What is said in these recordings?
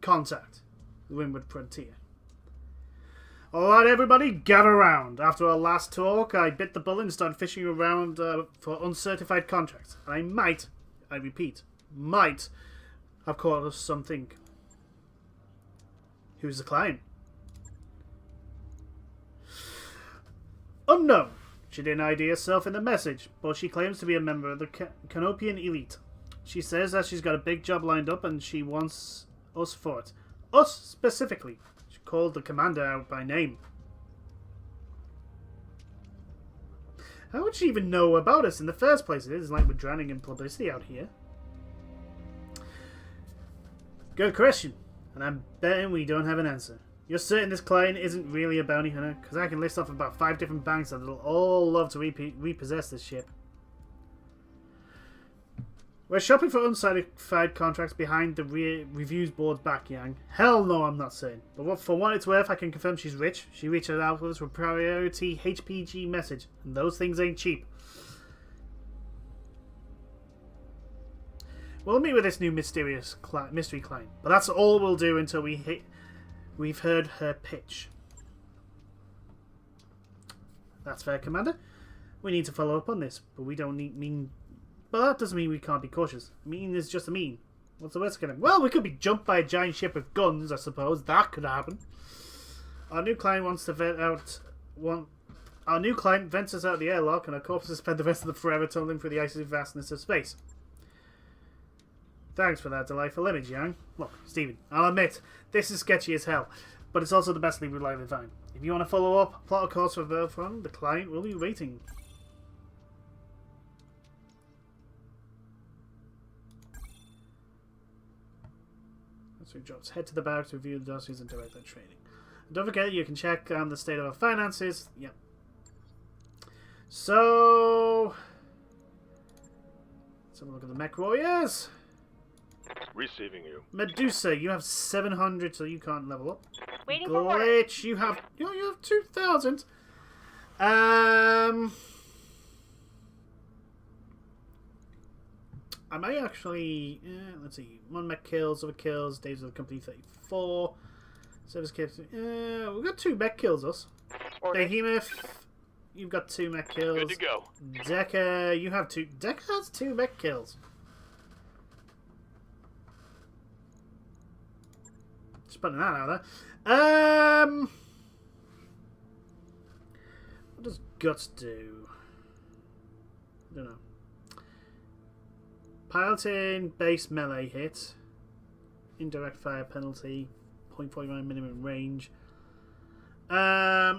Contact. The Windward Frontier. Alright, everybody, gather round. After our last talk, I bit the bullet and started fishing around for uncertified contracts. And I repeat, might have caught us something. Who's the client? Unknown. She didn't ID herself in the message, but she claims to be a member of the Canopian elite. She says that she's got a big job lined up and she wants us for it. Us, specifically. She called the commander out by name. How would she even know about us in the first place? It isn't like we're drowning in publicity out here. Good question. And I'm betting we don't have an answer. You're certain this client isn't really a bounty hunter? Because I can list off about 5 different banks that'll all love to repossess this ship. We're shopping for uncertified contracts behind the reviews board back, Yang. Hell no, I'm not saying. But for what it's worth, I can confirm she's rich. She reached out with us with a priority HPG message. And those things ain't cheap. We'll meet with this new mystery client. But that's all we'll do until we've heard her pitch. That's fair, Commander. We need to follow up on this. But we don't But that doesn't mean we can't be cautious. Mean is just a mean. What's the worst going to... Well, we could be jumped by a giant ship with guns, I suppose. That could happen. Our new client wants to vet out... Our new client vents us out the airlock, and our corpses spend the rest of the forever tumbling through the icy vastness of space. Thanks for that delightful image, Yang. Look, Stephen, I'll admit, this is sketchy as hell, but it's also the best lead we'd likely find. If you want to follow up, plot a course for Belfron, the client will be waiting. Jobs. Head to the barracks to review the dossiers and direct their training. And don't forget, you can check the state of our finances. Yep. So, let's have a look at the mech warriors. Receiving you. Medusa, you have 700, so you can't level up. Waiting for order. Glitch, you have 2,000. I might actually, let's see, 1 mech kills, other kills, days of the company 34, service kills, we've got 2 mech kills, us. Order. Behemoth, you've got 2 mech kills. Good to go. Decker, you have 2, Decker has 2 mech kills. Just putting that out there. What does Guts do? I don't know. Piloting, base melee hit, indirect fire penalty, 0.49 minimum range. I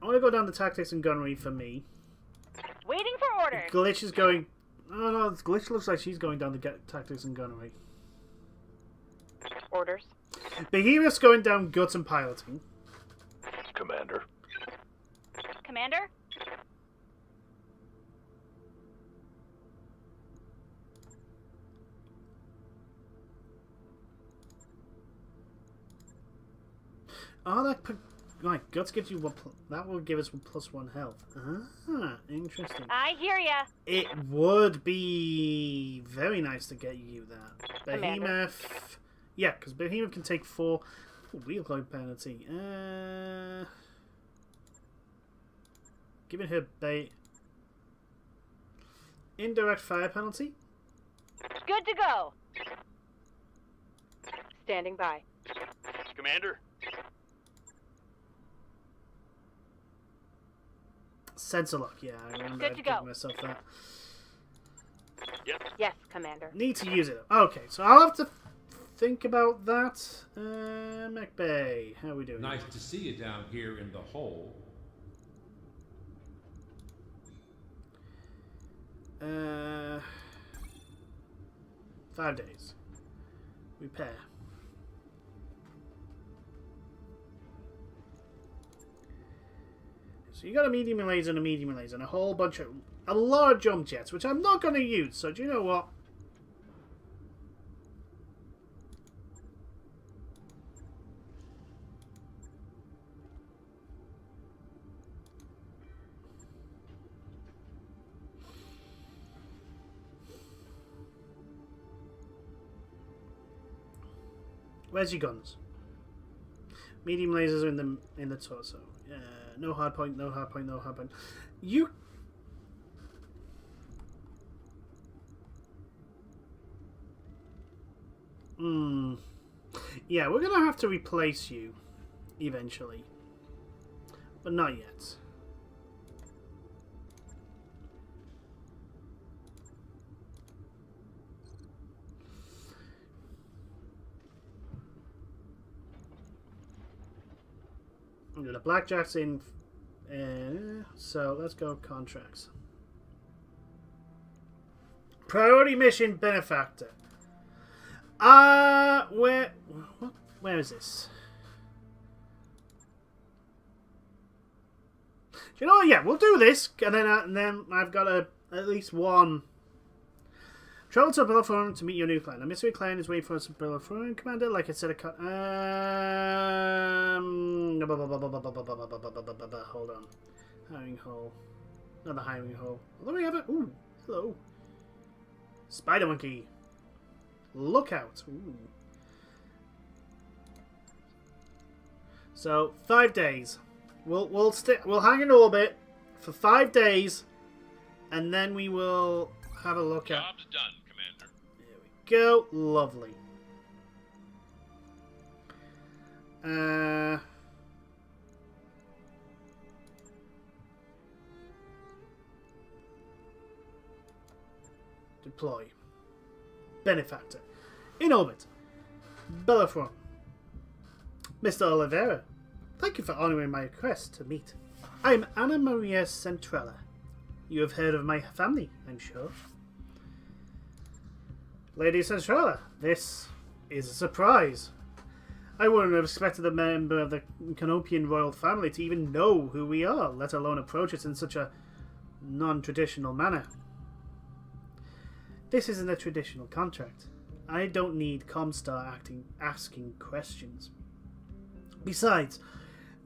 want to go down the tactics and gunnery for me. Waiting for order. Glitch is going. Oh no, Glitch looks like she's going down the tactics and gunnery. Orders. Behemoth's going down guts and piloting. Commander. Commander? Oh, that right, guts gives you one. That will give us +1 health. Ah, interesting. I hear ya. It would be very nice to get you that. Commander. Behemoth. Yeah, because Behemoth can take 4. Wheel load penalty. Giving her indirect fire penalty. Good to go. Standing by. Commander. Sensor lock. Yeah, I remember Good to giving go. myself that. Yep. Yes, Commander. Need to use it. Okay, so I'll have to think about that. Mech Bay, how are we doing? Nice to see you down here in the hole. 5 days. Repair. So you got a medium laser and a medium laser and a lot of jump jets, which I'm not going to use. So do you know what? Where's your guns? Medium lasers are in the torso. No hard point, no hard point, no hard point. You... Yeah, we're gonna have to replace you eventually. But not yet. The blackjack's in, so let's go contracts. Priority mission benefactor. Where is this? Do you know what? Yeah, we'll do this, and then I've got at least one. Travel to Belleforum to meet your new client. A mystery client is waiting for us at Belleforum, Commander. Like I said, hold on. Hiring hole. Not the hiring hole. Although we have it. Ooh, hello. Spider monkey. Look out. Ooh. So 5 days. We'll hang in orbit for 5 days, and then we will have a look at. Job's done, Commander. There we go. Lovely. Deploy. Benefactor. In orbit. Belleforum. Mr. Oliveira, thank you for honoring my request to meet. I'm Anna Maria Centrella. You have heard of my family, I'm sure. Lady Centrella, this is a surprise. I wouldn't have expected a member of the Canopian royal family to even know who we are, let alone approach us in such a non-traditional manner. This isn't a traditional contract. I don't need Comstar asking questions. Besides,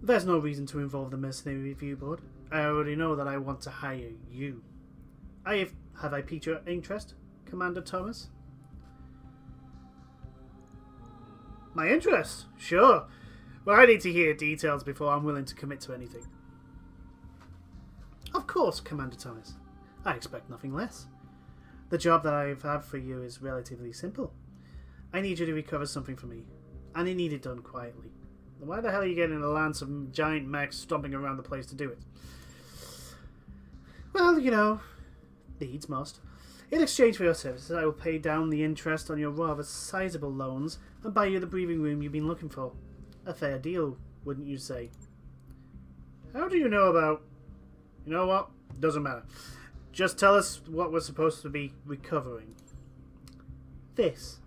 there's no reason to involve the Mercenary Review Board. I already know that I want to hire you. Have I piqued your interest, Commander Thomas? My interest? Sure. But I need to hear details before I'm willing to commit to anything. Of course, Commander Thomas. I expect nothing less. The job that I have for you is relatively simple. I need you to recover something for me, and I need it done quietly. Why the hell are you getting a lance of giant mechs stomping around the place to do it? Well, you know, needs must. In exchange for your services, I will pay down the interest on your rather sizable loans and buy you the breathing room you've been looking for. A fair deal, wouldn't you say? How do you know about... You know what? Doesn't matter. Just tell us what we're supposed to be recovering. This.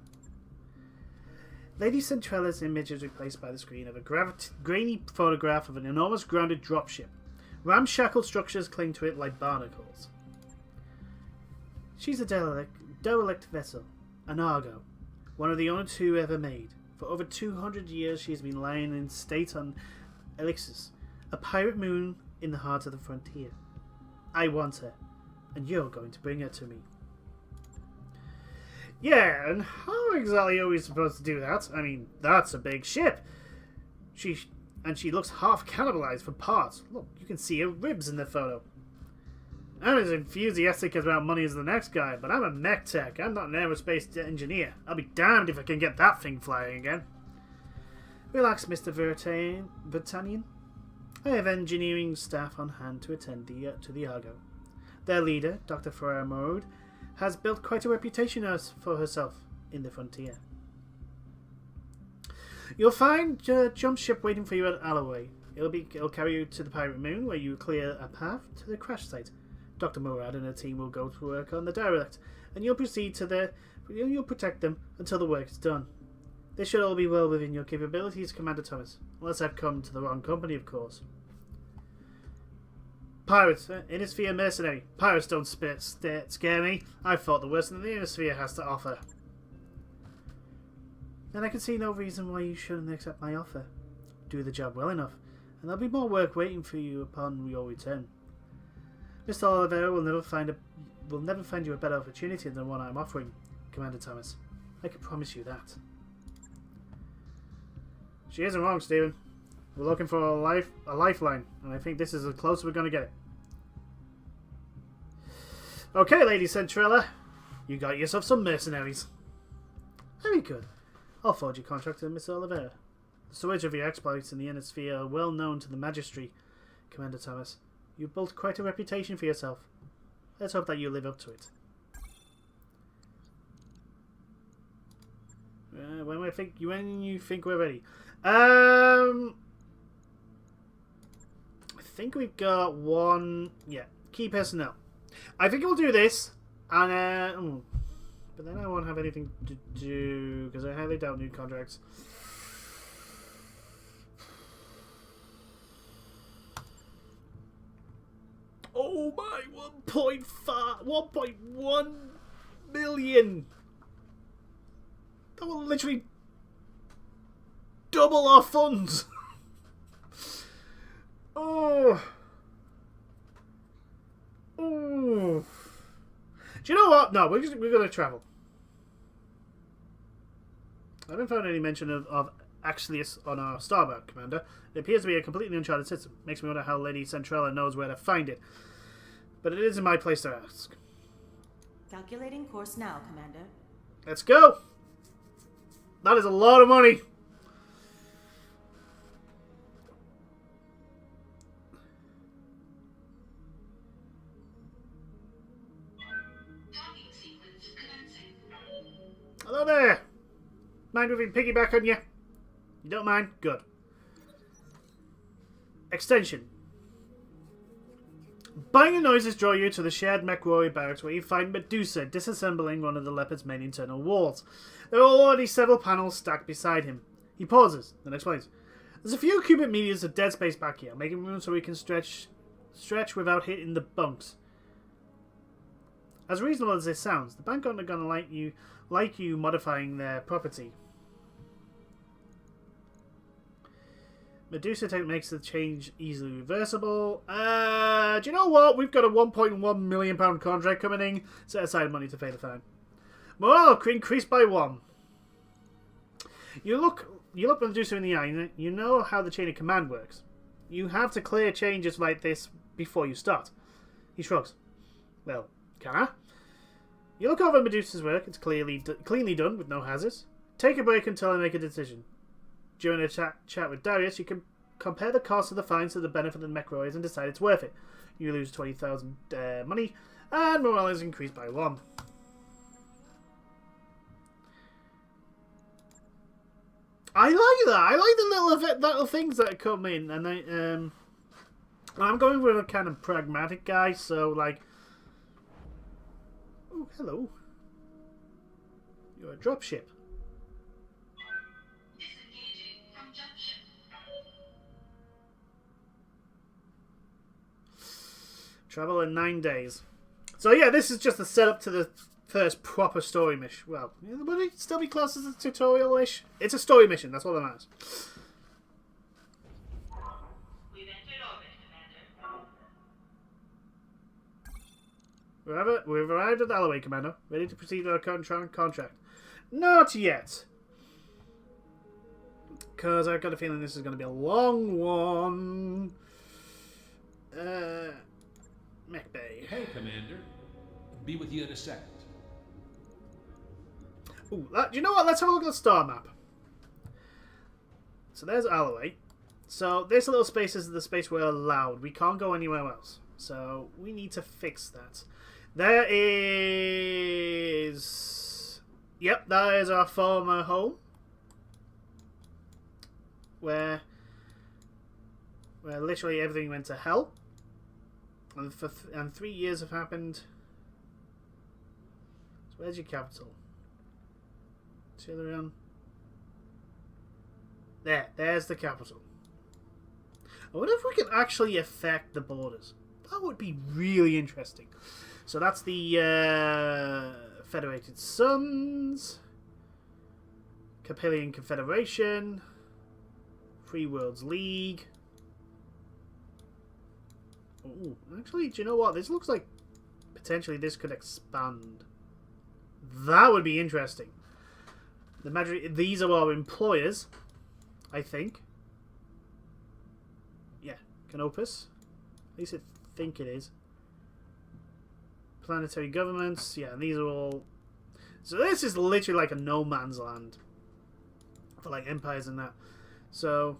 Lady Centrella's image is replaced by the screen of a grainy photograph of an enormous grounded dropship. Ramshackle structures cling to it like barnacles. She's a derelict vessel, an Argo, one of the only two ever made. For over 200 years she's been lying in state on Elixis, a pirate moon in the heart of the frontier. I want her, and you're going to bring her to me. Yeah, and how exactly are we supposed to do that? I mean, that's a big ship. She looks half cannibalized for parts. Look, you can see her ribs in the photo. I'm as enthusiastic about money as the next guy, but I'm a mech tech. I'm not an aerospace engineer. I'll be damned if I can get that thing flying again. Relax, Mr. Vertanian. I have engineering staff on hand to attend to the Argo. Their leader, Dr. Ferrer Morode, has built quite a reputation for herself in the frontier. You'll find a jump ship waiting for you at Alloway. It'll carry you to the pirate moon, where you clear a path to the crash site. Dr. Morad and her team will go to work on the derelict, and you'll you'll protect them until the work is done. This should all be well within your capabilities, Commander Thomas, unless I've come to the wrong company, of course. Pirates, Innisphere mercenary. Pirates don't scare me. I've fought the worst than the Innisphere has to offer. Then I can see no reason why you shouldn't accept my offer. Do the job well enough, and there'll be more work waiting for you upon your return. Mr. Oliveira will never find you a better opportunity than the one I'm offering, Commander Thomas. I can promise you that. She isn't wrong, Stephen. We're looking for a lifeline, and I think this is as close as we're going to get it. Okay, Lady Centrella. You got yourself some mercenaries. Very good. I'll forge your contract to Miss Oliveira. The stories of your exploits in the inner sphere are well known to the Magistry, Commander Thomas. You've built quite a reputation for yourself. Let's hope that you live up to it. When you think we're ready. I think we've got one. Yeah, key personnel. I think we'll do this, and but then I won't have anything to do because I highly doubt new contracts. Oh my! 1.1 million. That will literally double our funds. Oh. Oh. Do you know what? No, we're going to travel. I haven't found any mention of Axelius on our starboard, Commander. It appears to be a completely uncharted system. Makes me wonder how Lady Centrella knows where to find it. But it isn't my place to ask. Calculating course now, Commander. Let's go! That is a lot of money! Hello there! Mind if we piggyback on you? You don't mind? Good. Extension. Banging noises draw you to the shared mech warrior barracks where you find Medusa disassembling one of the leopard's main internal walls. There are already several panels stacked beside him. He pauses, then explains. There's a few cubic meters of dead space back here, making room so we can stretch without hitting the bunks. As reasonable as this sounds, the bank aren't going to like you modifying their property. Medusa Tech makes the change easily reversible. Do you know what? We've got a £1.1 million contract coming in. Set aside money to pay the fine. Morale increased by 1. You look Medusa in the eye and you know how the chain of command works. You have to clear changes like this before you start. He shrugs. Well, can I? You look over Medusa's work. It's cleanly done with no hazards. Take a break until I make a decision. During a chat with Darius, you can compare the cost of the fines to the benefit of the mech warriors and decide it's worth it. You lose 20,000 money, and morale is increased by 1. I like that. I like the little things that come in, and I'm going with a kind of pragmatic guy. So like, oh hello, you're a dropship. Travel in 9 days. So yeah, this is just the setup to the first proper story mission. Well, would it still be classed as a tutorial-ish? It's a story mission, that's all that matters. We've entered orbit, Commander. We've arrived at Alloway, Commander. Ready to proceed with our contract. Not yet. Because I've got a feeling this is going to be a long one. Mech Bay. Hey, Commander. Be with you in a second. Ooh, do you know what? Let's have a look at the star map. So there's Alloway. So this little space is the space we're allowed. We can't go anywhere else. So we need to fix that. There is... Yep, that is our former home. Where literally everything went to hell. And 3 years have happened. So where's your capital? Chilerion. There's the capital. I wonder if we can actually affect the borders. That would be really interesting. So that's the Federated Suns, Capillian Confederation, Free Worlds League. Ooh, actually, do you know what? This looks like potentially this could expand. That would be interesting. These are our employers. I think. Yeah, Canopus. At least I think it is. Planetary governments. Yeah, and these are all... So this is literally like a no man's land. For like empires and that. So...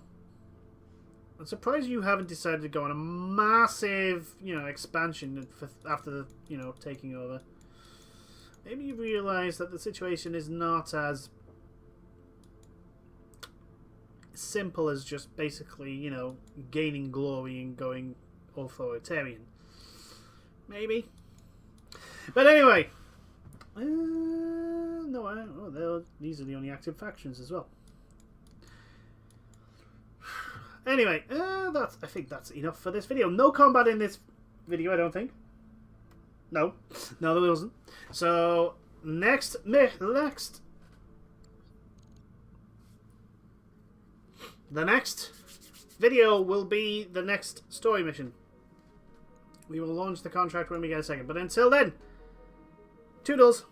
I'm surprised you haven't decided to go on a massive, expansion after, taking over. Maybe you realise that the situation is not as simple as just basically, gaining glory and going authoritarian. Maybe. But anyway. These are the only active factions as well. Anyway, I think that's enough for this video. No combat in this video, I don't think. No, there wasn't. So next video will be the next story mission. We will launch the contract when we get a second. But until then, toodles.